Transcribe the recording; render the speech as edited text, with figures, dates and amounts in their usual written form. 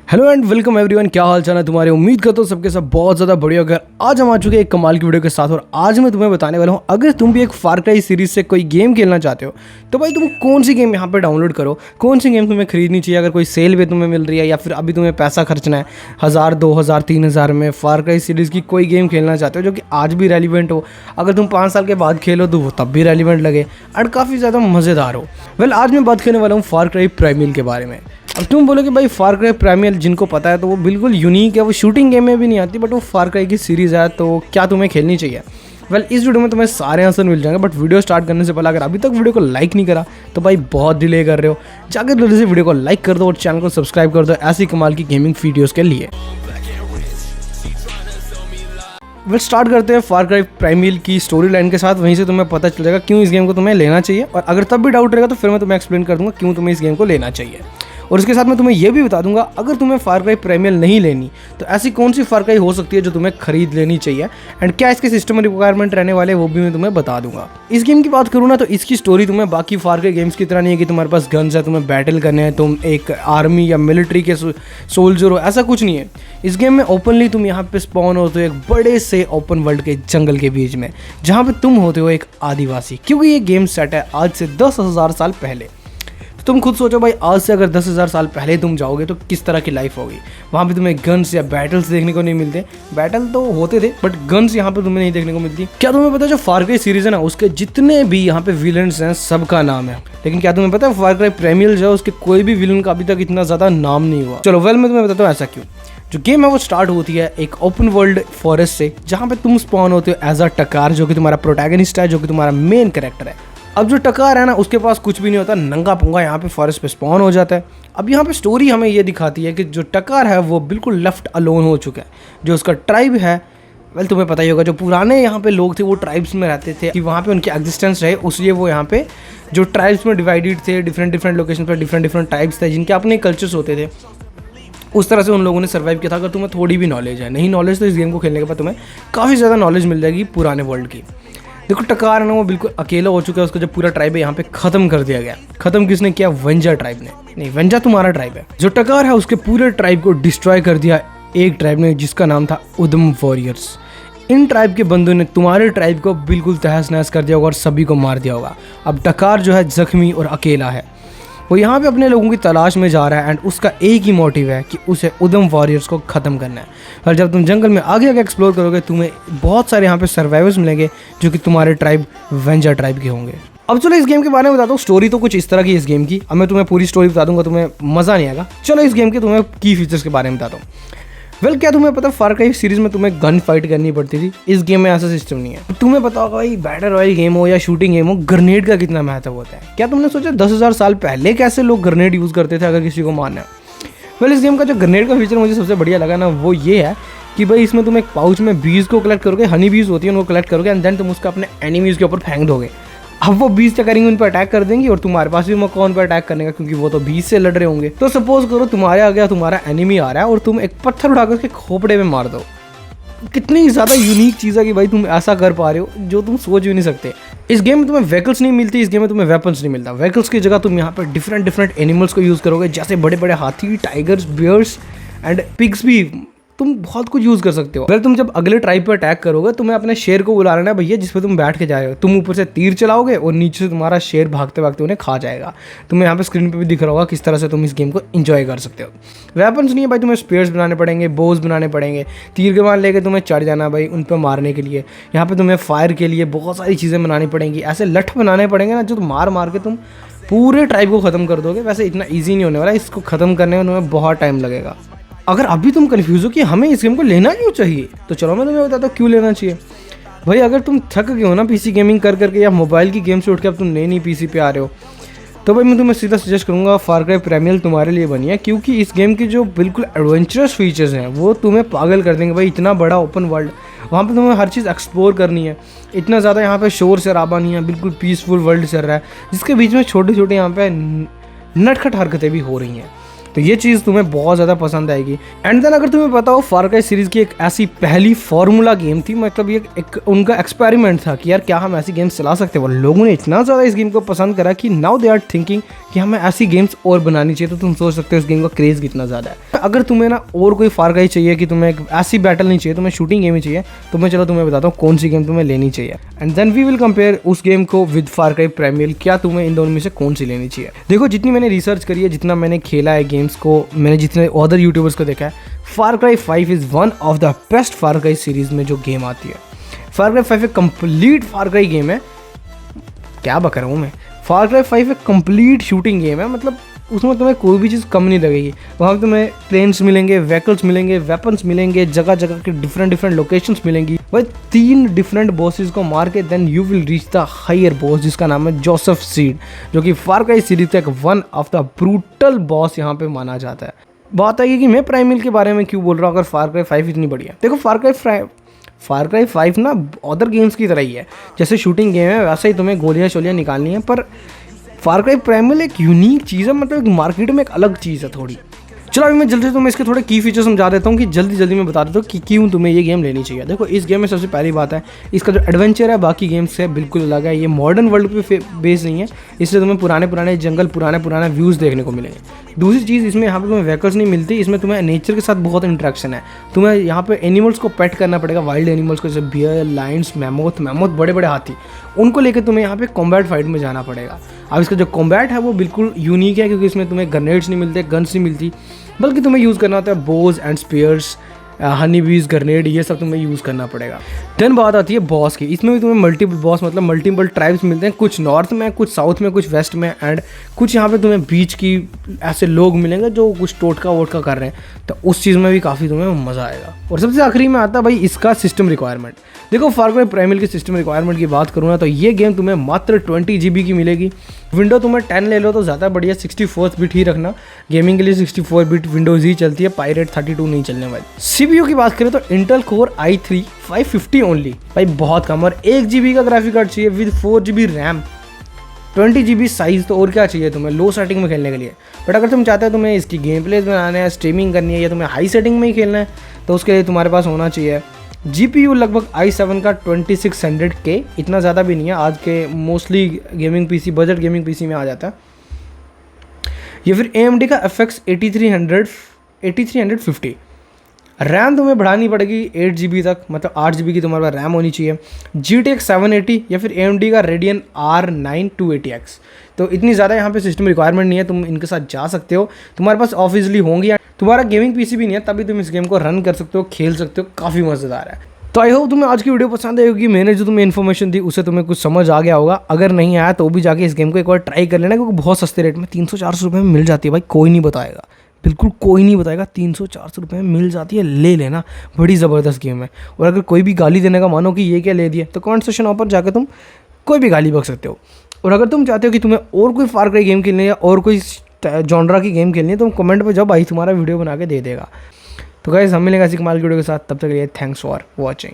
Hello and welcome everyone. क्या हाल चाल है तुम्हारे। उम्मीद करता हूँ सबके सब बहुत ज़्यादा बढ़िया होगा। आज हम आ चुके हैं एक कमाल की वीडियो के साथ और आज मैं तुम्हें बताने वाला हूँ, अगर तुम भी एक फार क्राई सीरीज से कोई गेम खेलना चाहते हो तो भाई तुम कौन सी गेम यहाँ पे डाउनलोड करो, कौन सी गेम तुम्हें खरीदनी चाहिए। अगर कोई सेल पे तुम्हें मिल रही है या फिर अभी तुम्हें पैसा खर्चना है 1000, 2000, 3000 में फार क्राई सीरीज़ की कोई गेम खेलना चाहते हो जो कि आज भी रेलिवेंट हो, अगर तुम 5 साल के बाद खेलो तो वो तब भी रेलिवेंट लगे और काफ़ी ज़्यादा मज़ेदार हो। वेल आज मैं बात करने वाला हूँ फार क्राई प्राइमल के बारे में। अब तुम बोलोगे भाई फार क्राई प्राइमल जिनको पता है तो वो बिल्कुल यूनिक है, वो शूटिंग गेम में भी नहीं आती बट वो फार क्राई की सीरीज़ है तो क्या तुम्हें खेलनी चाहिए। वेल इस वीडियो में तुम्हें सारे आंसर मिल जाएंगे बट वीडियो स्टार्ट करने से पहले अगर अभी तक वीडियो को लाइक नहीं करा तो भाई बहुत डिले कर रहे हो, जाकर जल्दी से वीडियो को लाइक कर दो और चैनल को सब्सक्राइब कर दो ऐसी कमाल की गेमिंग वीडियोज़ के लिए। वेल स्टार्ट करते हैं फार क्राई प्राइमल की स्टोरी लाइन के साथ, वहीं से तुम्हें पता चल जाएगा क्यों इस गेम को तुम्हें लेना चाहिए और अगर तब भी डाउट रहेगा तो फिर मैं तुम्हें एक्सप्लेन कर दूंगा क्यों तुम्हें इस गेम को लेना चाहिए। और इसके साथ मैं तुम्हें यह भी बता दूंगा अगर तुम्हें फार क्राई प्राइमल नहीं लेनी तो ऐसी कौन सी फार क्राई हो सकती है जो तुम्हें खरीद लेनी चाहिए एंड क्या इसके सिस्टम रिक्वायरमेंट रहने वाले वो भी मैं तुम्हें बता दूंगा। इस गेम की बात करूँ ना तो इसकी स्टोरी तुम्हें बाकी फार क्राई गेम्स की तरह नहीं है कि तुम्हारे पास गन्स है, तुम्हें बैटल करने हैं, तुम एक आर्मी या मिलिट्री के सोल्जर हो, ऐसा कुछ नहीं है। इस गेम में ओपनली तुम यहाँ पे स्पॉन होते हो एक बड़े से ओपन वर्ल्ड के जंगल के बीच में जहाँ पे तुम होते हो एक आदिवासी, क्योंकि ये गेम सेट है आज से 10,000 साल पहले। तुम खुद सोचो भाई आज से अगर 10,000 साल पहले तुम जाओगे तो किस तरह की लाइफ होगी। वहाँ पे तुम्हें गन्स या बैटल्स देखने को नहीं मिलते, बैटल तो होते थे बट गन्स यहाँ पे तुम्हें नहीं देखने को मिलती। क्या तुम्हें पता है जो फार क्राई सीरीज है ना उसके जितने भी यहाँ पे विलन्स हैं सबका नाम है, लेकिन क्या तुम्हें पता है फार क्राई प्राइमल जो है उसके कोई भी विलन का अभी तक इतना ज़्यादा नाम नहीं हुआ। चलो वेल मैं तुम्हें बताता हूँ ऐसा क्यों। जो गेम है वो स्टार्ट होती है एक ओपन वर्ल्ड फॉरेस्ट से जहाँ पे तुम स्पॉन होते हो एज अ टकार जो कि तुम्हारा प्रोटैगनिस्ट है, जो कि तुम्हारा मेन कैरेक्टर है। अब जो टकार है ना उसके पास कुछ भी नहीं होता, नंगा पुंगा यहाँ पे फॉरेस्ट पे स्पॉन हो जाता है। अब यहाँ पे स्टोरी हमें ये दिखाती है कि जो टकार है वो बिल्कुल लेफ्ट अलोन हो चुका है। जो उसका ट्राइब है, वेल तुम्हें पता ही होगा जो पुराने यहाँ पे लोग थे वो ट्राइब्स में रहते थे कि वहाँ पे उनकी एग्जिस्टेंस रहे, उसलिए वो यहाँ पे जो ट्राइब्स में डिवाइडेड थे, डिफरेंट लोकेशन पर डिफरेंट टाइप्स थे जिनके अपने कल्चर्स होते थे। उस तरह से उन लोगों ने सर्वाइव किया था। अगर तुम्हें थोड़ी भी नॉलेज है, नहीं नॉलेज तो इस गेम को खेलने के बाद तुम्हें काफ़ी ज़्यादा नॉलेज मिल जाएगी पुराने वर्ल्ड की। देखो टकार है ना वो बिल्कुल अकेला हो चुका है, उसका जो पूरा ट्राइब है यहाँ पे ख़त्म कर दिया गया। ख़त्म किसने किया? वेंजा ट्राइब ने। नहीं, वेंजा तुम्हारा ट्राइब है। जो टकार है उसके पूरे ट्राइब को डिस्ट्रॉय कर दिया एक ट्राइब ने जिसका नाम था उदम वॉरियर्स। इन ट्राइब के बंदों ने तुम्हारे ट्राइब को बिल्कुल तहस नहस कर दिया होगा और सभी को मार दिया होगा। अब टकार जो है जख्मी और अकेला है, वो यहाँ पे अपने लोगों की तलाश में जा रहा है एंड उसका एक ही मोटिव है कि उसे उदम वॉरियर्स को ख़त्म करना है। और जब तुम जंगल में आगे आगे एक्सप्लोर करोगे तुम्हें बहुत सारे यहाँ पे सर्वाइवर्स मिलेंगे जो कि तुम्हारे ट्राइब वेंजा ट्राइब के होंगे। अब चलो इस गेम के बारे में बताता हूँ। स्टोरी तो कुछ इस तरह की इस गेम की, अब मैं तुम्हें पूरी स्टोरी बता दूंगा, तुम्हें मज़ा नहीं आएगा। चलो इस गेम के तुम्हें की फीचर्स के बारे में बताता हूँ। वेल क्या तुम्हें पता फार क्राई सीरीज में तुम्हें गन फाइट करनी पड़ती थी, इस गेम में ऐसा सिस्टम नहीं है। तुम्हें पता होगा भाई बैटल रॉयल गेम हो या शूटिंग गेम हो, ग्रेनेड का कितना महत्व होता है। क्या तुमने सोचा 10,000 साल पहले कैसे लोग ग्रेनेड यूज़ करते थे अगर किसी को मारना है। वेल इस गेम का जो ग्रेनेड का फीचर मुझे सबसे बढ़िया लगा ना वो ये है कि भाई इसमें तुम एक पाउच में बीज को कलेक्ट करोगे, हनी बीज होती है उनको कलेक्ट करोगे एंड देन तुम उसका अपने एनिमीज़ के ऊपर फेंक दोगे। अब वो बीज क्या करेंगे, उन पर अटैक कर देंगे और तुम्हारे पास भी मौका उन पर अटैक करने का क्योंकि वो तो बीज से लड़ रहे होंगे। तो सपोज करो तुम्हारे आ गया तुम्हारा एनिमी आ रहा है और तुम एक पत्थर उठाकर उसके खोपड़े में मार दो। कितनी ज़्यादा यूनिक चीज़ है कि भाई तुम ऐसा कर पा रहे हो जो तुम सोच भी नहीं सकते। इस गेम में तुम्हें व्हीकल्स नहीं मिलती, इस गेम में तुम्हें वेपन्स नहीं मिलता। व्हीकल्स की जगह तुम यहाँ पर डिफरेंट एनिमल्स को यूज़ करोगे जैसे बड़े बड़े हाथी, टाइगर्स, बियर्स एंड पिग्स भी तुम बहुत कुछ यूज़ कर सकते हो। अगर तुम जब अगले ट्राइब पर अटैक करोगे तुम्हें अपने शेर को बुला लेना है भैया जिस पे तुम बैठ के जा रहे हो। तुम ऊपर से तीर चलाओगे और नीचे से तुम्हारा शेर भागते भागते उन्हें खा जाएगा। तुम्हें यहाँ पे स्क्रीन पे भी दिख रहा होगा किस तरह से तुम इस गेम को एंजॉय कर सकते हो। वेपन्स नहीं है भाई, तुम्हें स्पेयर्स बनाने पड़ेंगे, बोज बनाने पड़ेंगे, तीर के मान लेके तुम्हें चढ़ जाना भाई उन पर मारने के लिए। यहाँ पर तुम्हें फायर के लिए बहुत सारी चीज़ें बनानी पड़ेंगी, ऐसे लठ बनाने पड़ेंगे ना जो मार मार के तुम पूरे ट्राइब को ख़त्म कर दोगे। वैसे इतना ईजी नहीं होने वाला, इसको ख़त्म करने में तुम्हें बहुत टाइम लगेगा। अगर अभी तुम कन्फ्यूज हो कि हमें इस गेम को लेना क्यों चाहिए तो चलो मैं तुम्हें बताता हूँ क्यों लेना चाहिए। भाई अगर तुम थक गए हो ना पीसी गेमिंग कर करके या मोबाइल की गेम से उठ के अब तुम नई पीसी पे आ रहे हो तो भाई मैं तुम्हें सीधा सजेस्ट करूँगा फार क्राई प्राइमल तुम्हारे लिए बनी है, क्योंकि इस गेम की जो बिल्कुल एडवेंचरस फीचर्स हैं वो तुम्हें पागल कर देंगे। भाई इतना बड़ा ओपन वर्ल्ड, वहाँ पे तुम्हें हर चीज़ एक्सप्लोर करनी है, इतना ज़्यादा यहाँ पे शोर शराबा नहीं है, बिल्कुल पीसफुल वर्ल्ड चल रहा है जिसके बीच में छोटे छोटे यहाँ पे नटखट हरकतें भी हो रही हैं। तो ये चीज़ तुम्हें बहुत ज़्यादा पसंद आएगी। एंड देन अगर तुम्हें पता हो फार क्राई सीरीज़ की एक ऐसी पहली फार्मूला गेम थी, मतलब ये एक उनका एक्सपेरिमेंट था कि यार क्या हम ऐसी गेम्स चला सकते हैं। वो लोगों ने इतना ज़्यादा इस गेम को पसंद करा कि नाउ दे आर थिंकिंग कि हमें ऐसी गेम्स और बनानी चाहिए। तो तुम सोच सकते हो इस गेम का क्रेज़ कितना ज़्यादा है। अगर तुम्हें ना और कोई फार क्राई चाहिए कि तुम्हें एक ऐसी बैटल नहीं चाहिए, तुम्हें शूटिंग गेम ही चाहिए, तो मैं चलो तुम्हें बताता हूँ कौन सी गेम तुम्हें लेनी चाहिए। And then we will compare उस गेम को विद फार क्राई प्राइमल, क्या तुम्हें इन दोनों में से कौन सी लेनी चाहिए। देखो जितनी मैंने रिसर्च करी है, जितना मैंने खेला है गेम्स को, मैंने जितने अदर यूट्यूबर्स को देखा है, Far Cry 5 is one of the best Far Cry series में जो गेम आती है। फार क्राई 5 एक कंप्लीट फार क्राई गेम है, क्या बक रहा हूँ मैं। फार क्राई 5 एक कंप्लीट शूटिंग गेम है, मतलब उसमें तुम्हें कोई भी चीज़ कम नहीं लगेगी। वहाँ पर तुम्हें प्लेन्स मिलेंगे, व्हीकल्स मिलेंगे, वेपन्स मिलेंगे, जगह जगह के डिफरेंट लोकेशंस मिलेंगी। भाई 3 डिफरेंट बॉसेस को मार के then you will reach the higher boss जिसका नाम है जोसेफ सीड, जो कि फार क्राई सीरीज का एक one of the brutal boss यहाँ पे माना जाता है। बात है कि मैं प्राइमल के बारे में क्यों बोल रहा हूँ अगर फार क्राई 5 इतनी बढ़िया। देखो फार क्राई 5 ना अदर गेम्स की तरह ही है, जैसे शूटिंग गेम है वैसे ही तुम्हें गोलियाँ शोलियाँ निकालनी है, पर फार क्राई प्राइमल एक यूनिक चीज़ है, मतलब एक मार्केट में एक अलग चीज़ है थोड़ी। चलो अभी मैं जल्दी से तुम्हें इसके थोड़े की फीचर समझा देता हूँ कि जल्दी मैं बता देता हूँ कि क्यों तुम्हें ये गेम लेनी चाहिए। देखो इस गेम में सबसे पहली बात है, इसका जो एडवेंचर है बाकी गेम्स से बिल्कुल अलग है। ये मॉडर्न वर्ल्ड पे बेस नहीं है, इसलिए तुम्हें पुराने जंगल, पुराने व्यूज़ देखने को मिलेंगे। दूसरी चीज़, इसमें यहाँ पे तुम्हें व्हीकल्स नहीं मिलती, इसमें तुम्हें नेचर के साथ बहुत इंटरेक्शन है। तुम्हें यहाँ पे एनिमल्स को पेट करना पड़ेगा, वाइल्ड एनिमल्स को, जैसे बियर, लायंस, मैमोथ, बड़े हाथी, उनको लेकर तुम्हें यहाँ पे कॉम्बैट फाइट में जाना पड़ेगा। अब इसका जो कॉम्बैट है वो बिल्कुल यूनिक है, क्योंकि इसमें तुम्हें ग्रेनेड्स नहीं मिलते, गन्स नहीं मिलती, बल्कि तुम्हें यूज़ करना होता है बोज एंड स्पीयर्स, हनी बीज, ग्रेनेड, ये सब तुम्हें यूज़ करना पड़ेगा। देन बात आती है बॉस की। इसमें भी तुम्हें मल्टीपल बॉस, मतलब मल्टीपल ट्राइब्स मिलते हैं, कुछ नॉर्थ में, कुछ साउथ में, कुछ वेस्ट में, एंड कुछ यहाँ पे तुम्हें बीच की ऐसे लोग मिलेंगे जो कुछ टोटका वोटका कर रहे हैं, तो उस चीज़ में भी काफ़ी तुम्हें मज़ा आएगा। और सबसे आखिरी में आता है भाई इसका सिस्टम रिक्वायरमेंट। देखो फार क्राई प्राइमल की सिस्टम रिक्वायरमेंट की बात करूँ ना, तो ये गेम तुम्हें मात्र 20 GB की मिलेगी। विंडो तुम्हें 10 ले लो तो ज़्यादा बढ़िया, 64 बिट ही रखना, गेमिंग के लिए 64 बिट विंडोज़ ही चलती है, पायरेट 32 नहीं चलने वाली। CPU की बात करें तो इंटेल कोर i3 550 ओनली, भाई बहुत कम, और 1 GB का ग्राफिक कार्ड चाहिए with 4 GB RAM, 20 GB size, तो और क्या चाहिए तुम्हें लो सेटिंग में खेलने के लिए। बट अगर तुम चाहते हो तुम्हें इसकी गेम प्लेज बनाना है, स्ट्रीमिंग करनी है, या तुम्हें हाई सेटिंग में ही खेलना है, तो उसके लिए तुम्हारे पास होना चाहिए GPU लगभग i7 का 2600K, इतना ज़्यादा भी नहीं है, आज के mostly gaming PC, budget gaming PC में आ जाता है। या फिर AMD का FX 8350। रैम तुम्हें बढ़ानी पड़ेगी 8 GB तक, मतलब 8 GB की तुम्हारे पास रैम होनी चाहिए। GTX 780 या फिर AMD का Radeon R9 280X। तो इतनी ज़्यादा यहाँ पे सिस्टम रिक्वायरमेंट नहीं है, तुम इनके साथ जा सकते हो, तुम्हारे पास ऑफिसली होंगी। तुम्हारा गेमिंग PC भी नहीं है तभी तुम इस गेम को रन कर सकते हो, खेल सकते हो, काफ़ी मज़ेदार है। तो आई होप तुम्हें आज की वीडियो पसंद आई होगी। मैंने जो तुम्हें इन्फॉर्मेशन दी उससे तुम्हें कुछ समझ आ गया होगा। अगर नहीं आया तो भी जाके इस गेम को एक बार ट्राई कर लेना, क्योंकि बहुत सस्ते रेट में 300-400 रुपये में मिल जाती है। भाई कोई नहीं बताएगा, बिल्कुल कोई नहीं बताएगा, 300-400 रुपये में मिल जाती है, ले लेना, बड़ी ज़बरदस्त गेम है। और अगर कोई भी गाली देने का मानो कि ये क्या ले दिया, तो कमेंट सेक्शन पर जाकर तुम कोई भी गाली बक सकते हो। और अगर तुम चाहते हो कि तुम्हें और कोई फार क्राई गेम खेलनी है या और कोई जॉनरा की गेम खेलनी है, तो कमेंट पर जाओ, भाई तुम्हारा वीडियो बना के दे देगा। तो गाइस हम मिलेंगे ऐसी कमाल की वीडियो के साथ, तब तक के लिए थैंक्स फॉर वॉचिंग।